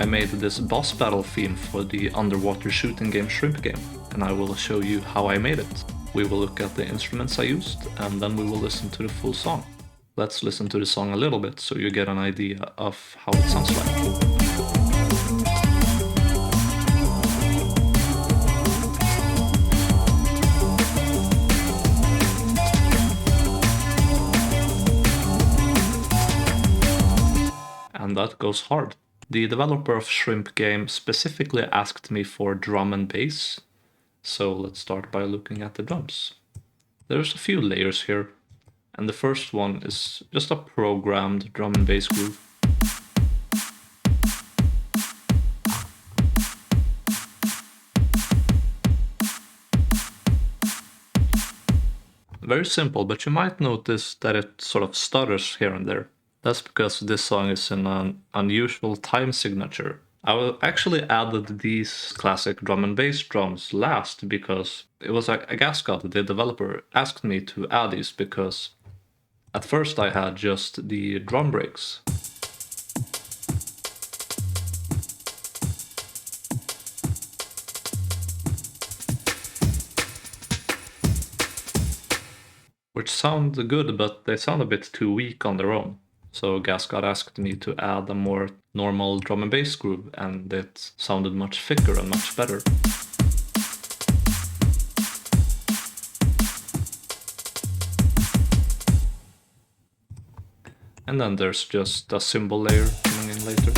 I made this boss battle theme for the underwater shooting game Shrimp Game, and I will show you how I made it. We will look at the instruments I used, and then we will listen to the full song. Let's listen to the song a little bit so you get an idea of how it sounds like. And that goes hard. The developer of Shrimp Game specifically asked me for drum and bass, so let's start by looking at the drums. There's a few layers here, and the first one is just a programmed drum and bass groove. Very simple, but you might notice that it sort of stutters here and there. That's because this song is in an unusual time signature. I actually added these classic drum and bass drums last because it was a Gascod, the developer, asked me to add these because at first I had just the drum breaks. Which sound good, but they sound a bit too weak on their own. So Gascod asked me to add a more normal drum and bass groove, and it sounded much thicker and much better. And then there's just a cymbal layer coming in later.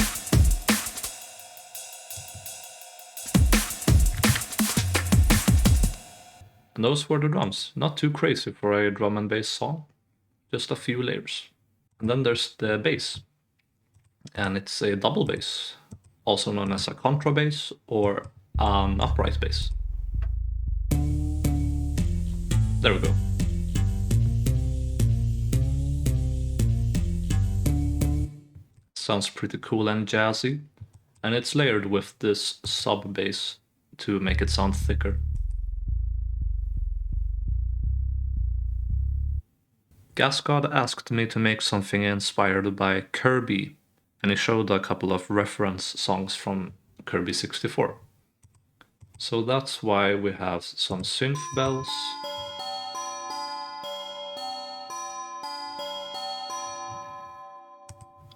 And those were the drums. Not too crazy for a drum and bass song, just a few layers. And then there's the bass, and it's a double bass, also known as a contrabass or an upright bass. There we go. Sounds pretty cool and jazzy, and it's layered with this sub bass to make it sound thicker. Gascod asked me to make something inspired by Kirby, and he showed a couple of reference songs from Kirby 64. So that's why we have some synth bells,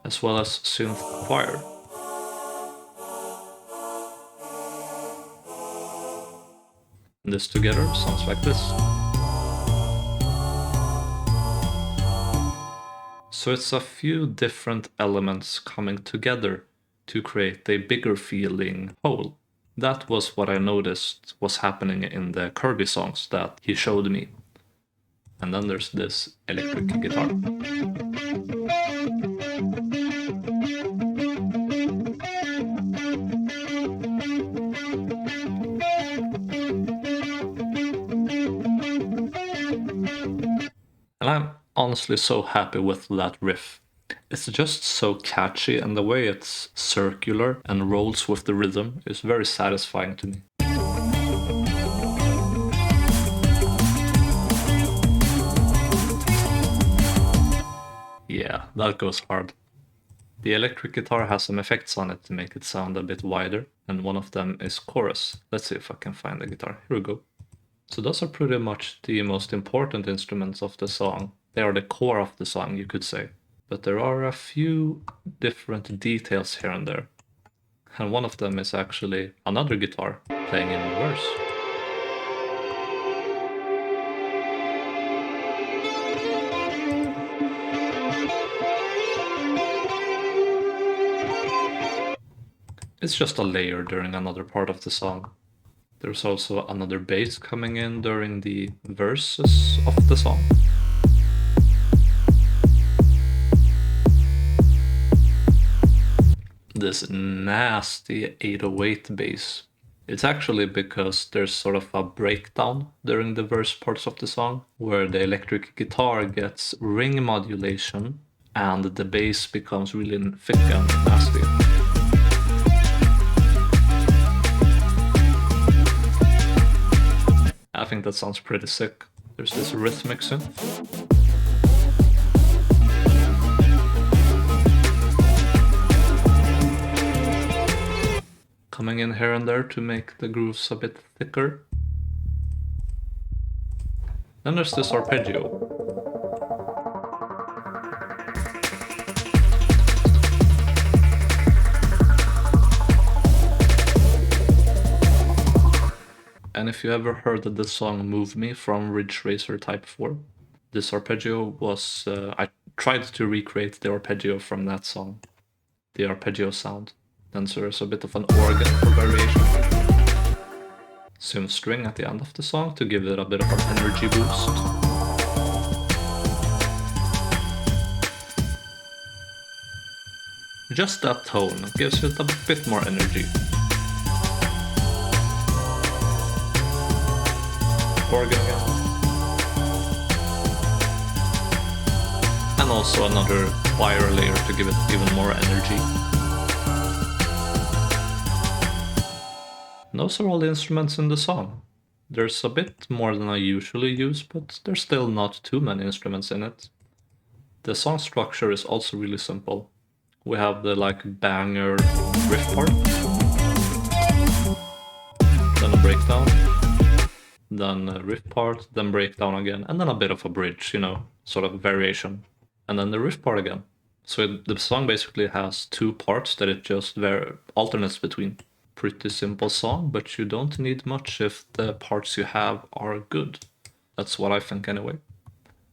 as well as synth choir. And this together sounds like this. So it's a few different elements coming together to create a bigger feeling whole. That was what I noticed was happening in the Kirby songs that he showed me. And then there's this electric guitar. And I'm honestly so happy with that riff. It's just so catchy, and the way it's circular and rolls with the rhythm is very satisfying to me. Yeah, that goes hard. The electric guitar has some effects on it to make it sound a bit wider, and one of them is chorus. Let's see if I can find the guitar. Here we go. So those are pretty much the most important instruments of the song. They are the core of the song, you could say. But there are a few different details here and there. And one of them is actually another guitar playing in reverse. It's just a layer during another part of the song. There's also another bass coming in during the verses of the song. This nasty 808 bass. It's actually because there's sort of a breakdown during the verse parts of the song where the electric guitar gets ring modulation and the bass becomes really thick and nasty. I think that sounds pretty sick. There's this rhythmic synth. coming in here and there to make the grooves a bit thicker. Then there's this arpeggio. And if you ever heard the song Move Me from Ridge Racer Type 4, this arpeggio was, I tried to recreate the arpeggio from that song, the arpeggio sound. Then so there's a bit of an organ for variation. Some string at the end of the song to give it a bit of an energy boost. Just that tone gives it a bit more energy. Organ again. And also another wire layer to give it even more energy. And those are all the instruments in the song. There's a bit more than I usually use, but there's still not too many instruments in it. The song structure is also really simple. We have the banger riff part, then a breakdown, then a riff part, then breakdown again, and then a bit of a bridge, sort of variation, and then the riff part again. So the song basically has two parts that it just alternates between. Pretty simple song, but you don't need much if the parts you have are good. That's what I think anyway.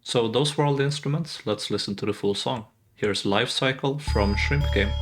So those were all the instruments. Let's listen to the full song. Here's Life Cycle from Shrimp Game.